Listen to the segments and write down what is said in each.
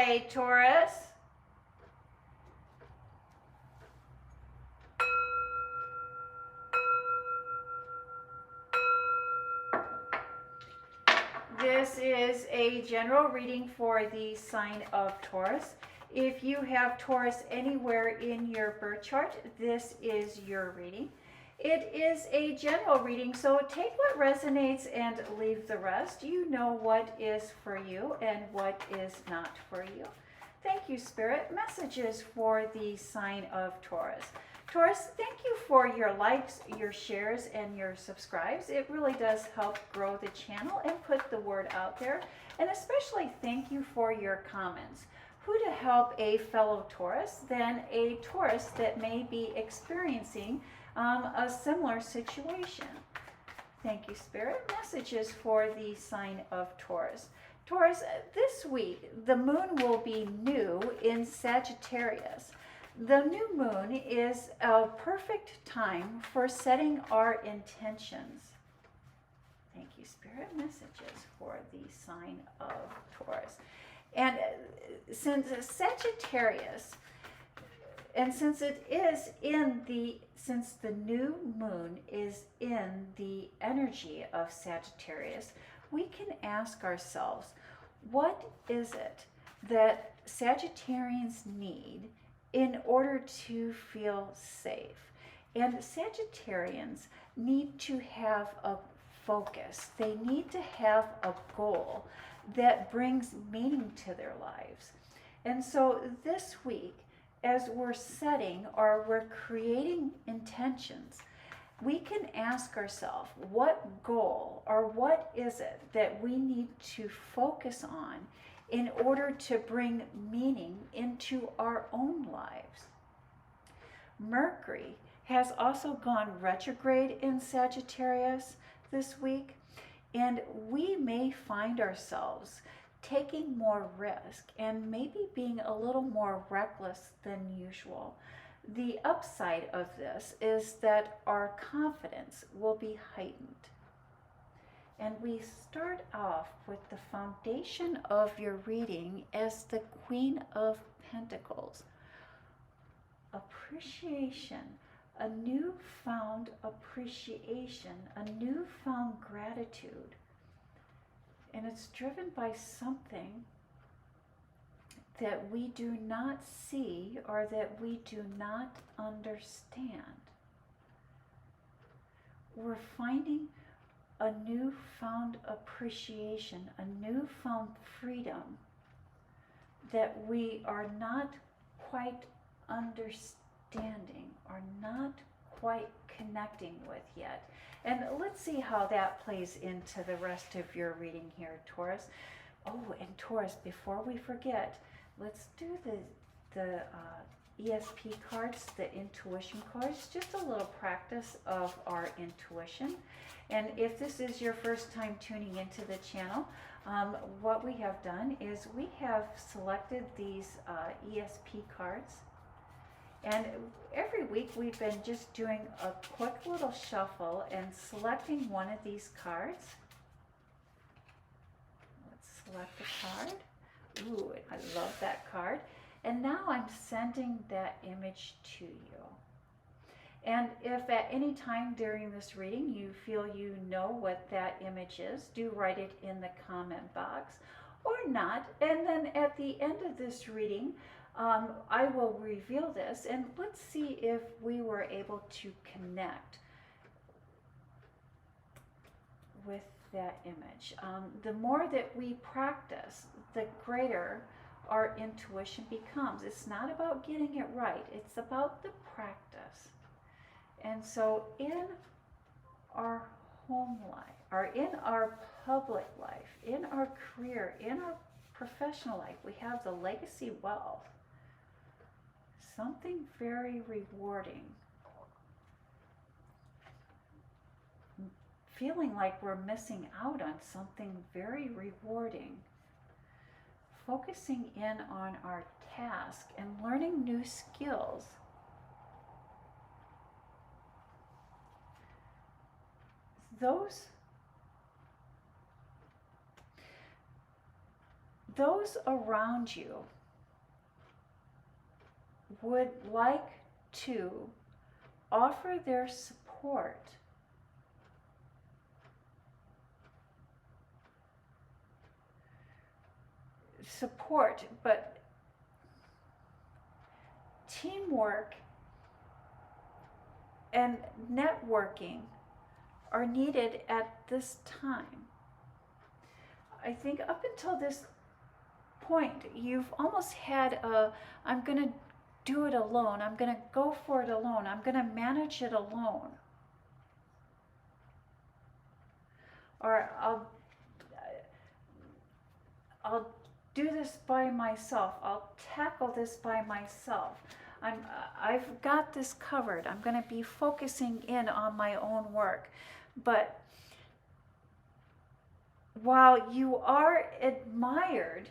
Hi, Taurus. This is a general reading for the sign of Taurus. If you have Taurus anywhere in your birth chart, this is your reading. It is a general reading, so take what resonates and leave the rest. You know what is for you and what is not for you. Thank you, Spirit. Messages for the sign of Taurus. Taurus, thank you for your likes, your shares, and your subscribes. It really does help grow the channel and put the word out there. And especially thank you for your comments. Who to help a fellow Taurus than a Taurus that may be experiencing a similar situation? Thank you, Spirit. Messages for the sign of Taurus. Taurus, this week the moon will be new in Sagittarius. The new moon is a perfect time for setting our intentions. Thank you, Spirit. Messages for the sign of Taurus. And since Sagittarius, and since it is in the, since the new moon is in the energy of Sagittarius, we can ask ourselves, what is it that Sagittarians need in order to feel safe? And Sagittarians need to have a focus. They need to have a goal that brings meaning to their lives. And so this week, as we're setting or we're creating intentions, we can ask ourselves, what goal or what is it that we need to focus on in order to bring meaning into our own lives? Mercury has also gone retrograde in Sagittarius this week, and we may find ourselves taking more risk and maybe being a little more reckless than usual. The upside of this is that our confidence will be heightened. And we start off with the foundation of your reading as the Queen of Pentacles. Appreciation, a newfound appreciation, a newfound gratitude. And it's driven by something that we do not see or that we do not understand. We're finding a newfound appreciation, a newfound freedom that we are not quite understanding or not quite connecting with yet. And let's see how that plays into the rest of your reading here, Taurus. Oh, and Taurus, before we forget, let's do the ESP cards, the intuition cards, just a little practice of our intuition. And if this is your first time tuning into the channel, what we have done is we have selected these ESP cards. And every week we've been just doing a quick little shuffle and selecting one of these cards. Let's select a card. Ooh, I love that card. And now I'm sending that image to you. And if at any time during this reading you feel you know what that image is, do write it in the comment box or not. And then at the end of this reading, I will reveal this, and let's see if we were able to connect with that image. The more that we practice, the greater our intuition becomes. It's not about getting it right, it's about the practice. And so in our home life, or in our public life, in our career, in our professional life, we have the legacy wealth. Something very rewarding. Feeling like we're missing out on something very rewarding. Focusing in on our task and learning new skills. Those around you would like to offer their support but teamwork and networking are needed at this time. I think up until this point, you've almost had a, I'm going to do it alone. I'm going to go for it alone. I'm going to manage it alone. Or I'll do this by myself. I'll tackle this by myself. I've got this covered. I'm going to be focusing in on my own work. But while you are admired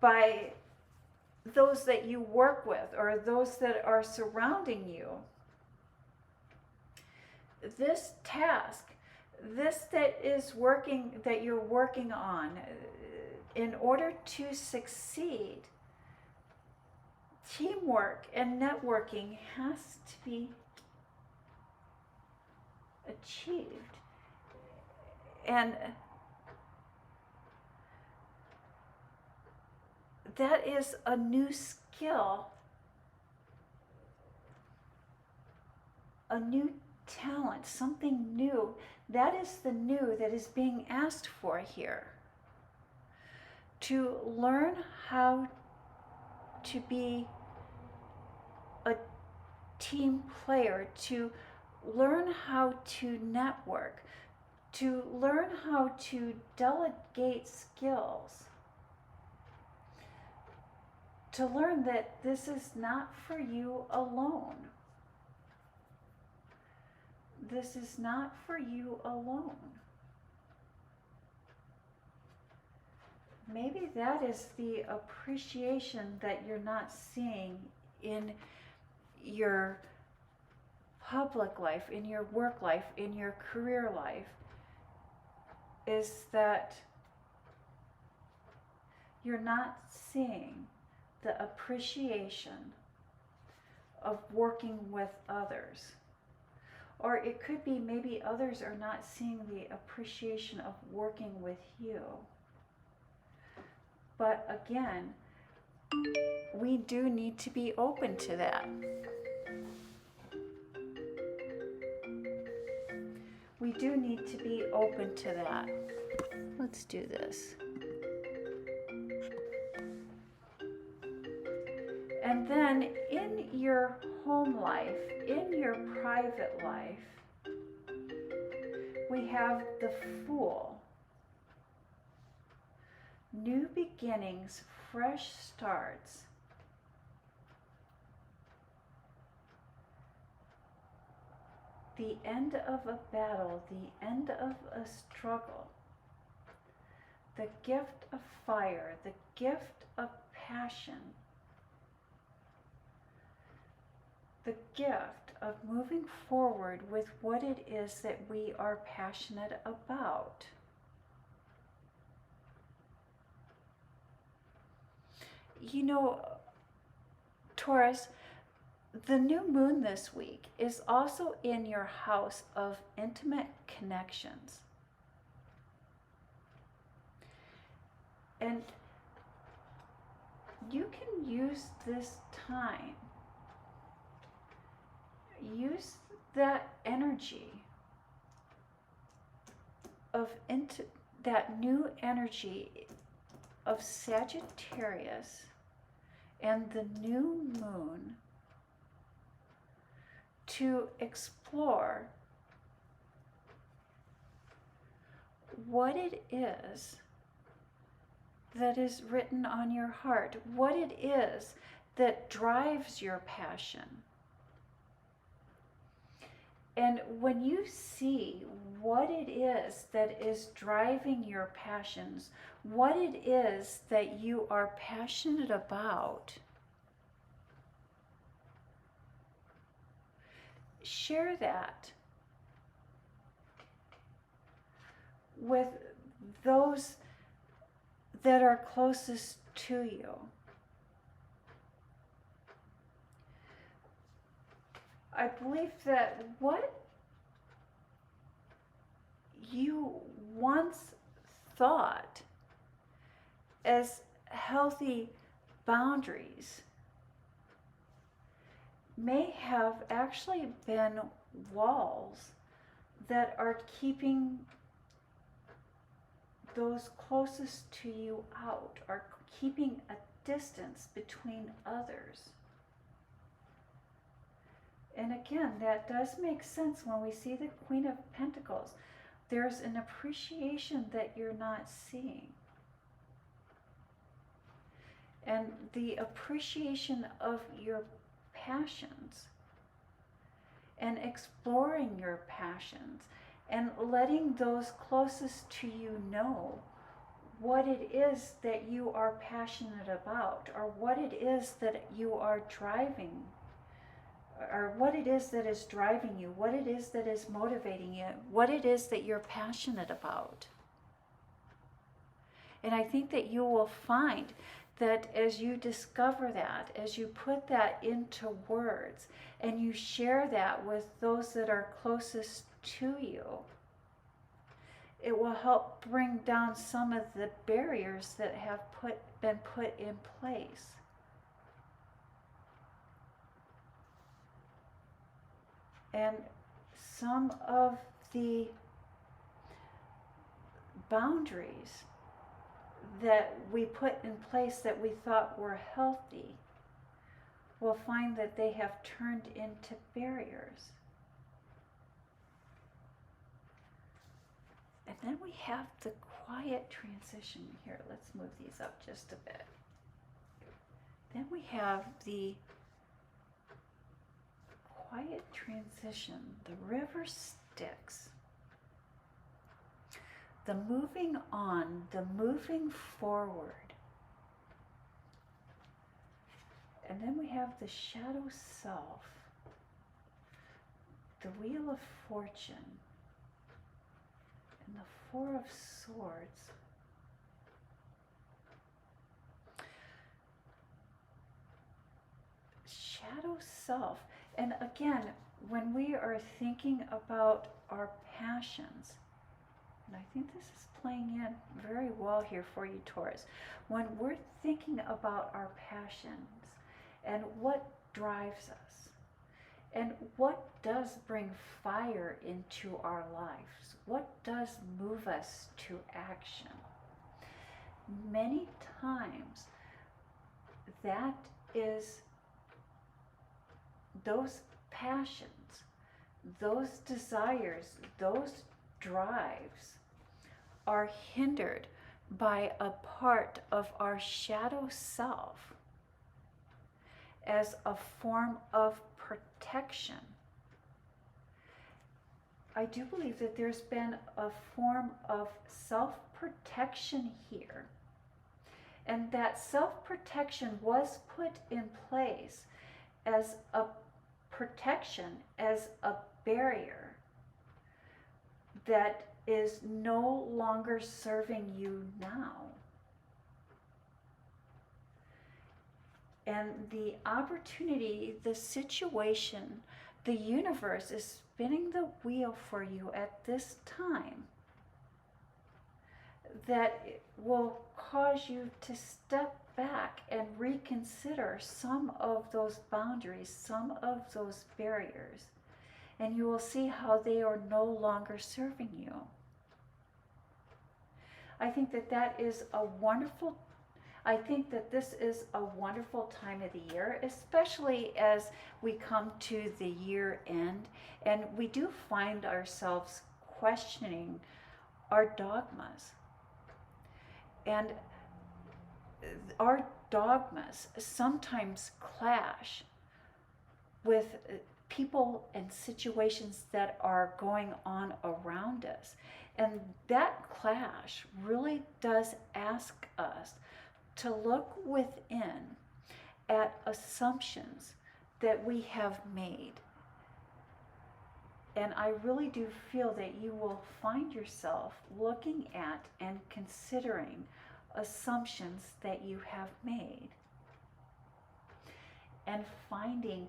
by those that you work with or those that are surrounding you, this task, this that you're working on, in order to succeed, teamwork and networking has to be achieved. And that is a new skill, a new talent, something new. That is the new that is being asked for here. To learn how to be a team player, to learn how to network, to learn how to delegate skills, to learn that this is not for you alone. This is not for you alone. Maybe that is the appreciation that you're not seeing in your public life, in your work life, in your career life, is that you're not seeing the appreciation of working with others. Or it could be maybe others are not seeing the appreciation of working with you. But again, we do need to be open to that. We do need to be open to that. Let's do this. And then in your home life, in your private life, we have the Fool. New beginnings, fresh starts. The end of a battle, the end of a struggle. The gift of fire, the gift of passion. The gift of moving forward with what it is that we are passionate about. You know, Taurus, the new moon this week is also in your house of intimate connections. And you can use this time, use that energy of that new energy of Sagittarius and the new moon to explore what it is that is written on your heart, what it is that drives your passion. And when you see what it is that is driving your passions, what it is that you are passionate about, share that with those that are closest to you. I believe that what you once thought as healthy boundaries may have actually been walls that are keeping those closest to you out, are keeping a distance between others. And again, that does make sense when we see the Queen of Pentacles. There's an appreciation that you're not seeing. And the appreciation of your passions and exploring your passions and letting those closest to you know what it is that you are passionate about, or what it is that you are driving, or what it is that is driving you, what it is that is motivating you, what it is that you're passionate about. And I think that you will find that as you discover that, as you put that into words, and you share that with those that are closest to you, it will help bring down some of the barriers that have been put in place. And some of the boundaries that we put in place that we thought were healthy, we'll find that they have turned into barriers. And then we have the quiet transition here. Let's move these up just a bit. Then we have the quiet transition, the river Styx. The moving on, the moving forward. And then we have the shadow self, the wheel of fortune, and the Four of Swords. Shadow self. And again, when we are thinking about our passions, and I think this is playing in very well here for you, Taurus. When we're thinking about our passions and what drives us and what does bring fire into our lives, what does move us to action, many times that is those passions, those desires, those drives are hindered by a part of our shadow self as a form of protection. I do believe that there's been a form of self-protection here, and that self-protection was put in place as a protection, as a barrier that is no longer serving you now. And the opportunity, the situation, the universe is spinning the wheel for you at this time that will cause you to step back and reconsider some of those boundaries, some of those barriers, and you will see how they are no longer serving you. I think that this is a wonderful time of the year, especially as we come to the year end, and we do find ourselves questioning our dogmas. And our dogmas sometimes clash with people and situations that are going on around us. And that clash really does ask us to look within at assumptions that we have made. And I really do feel that you will find yourself looking at and considering assumptions that you have made, and finding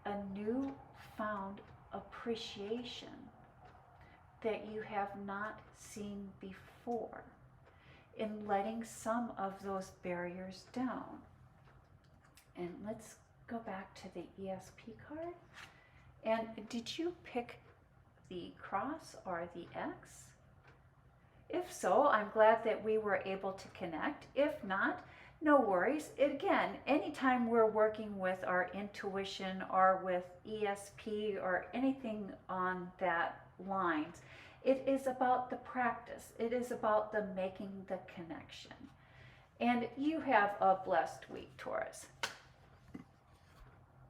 a new found appreciation that you have not seen before, in letting some of those barriers down. And let's go back to the ESP card. And did you pick the cross or the X? If so, I'm glad that we were able to connect. If not, no worries. Again, anytime we're working with our intuition or with ESP or anything on that lines, it is about the practice. It is about the making the connection. And you have a blessed week, Taurus.